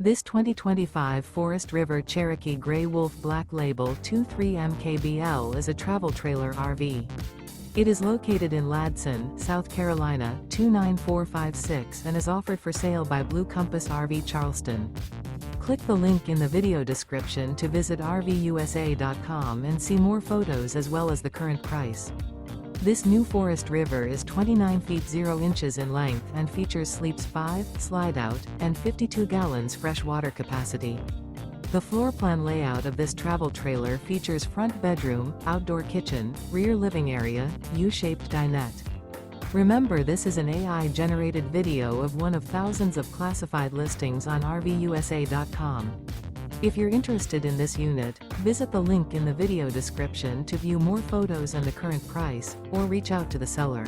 This 2025 Forest River Cherokee Grey Wolf Black Label 23 MKBL is a travel trailer RV. It is located in Ladson, South Carolina, 29456 and is offered for sale by Blue Compass RV Charleston. Click the link in the video description to visit RVUSA.com and see more photos as well as the current price. This new Forest River is 29 feet 0 inches in length and features sleeps 5, slide-out, and 52 gallons fresh water capacity. The floor plan layout of this travel trailer features front bedroom, outdoor kitchen, rear living area, U-shaped dinette. Remember, this is an AI-generated video of one of thousands of classified listings on RVUSA.com. If you're interested in this unit, visit the link in the video description to view more photos and the current price, or reach out to the seller.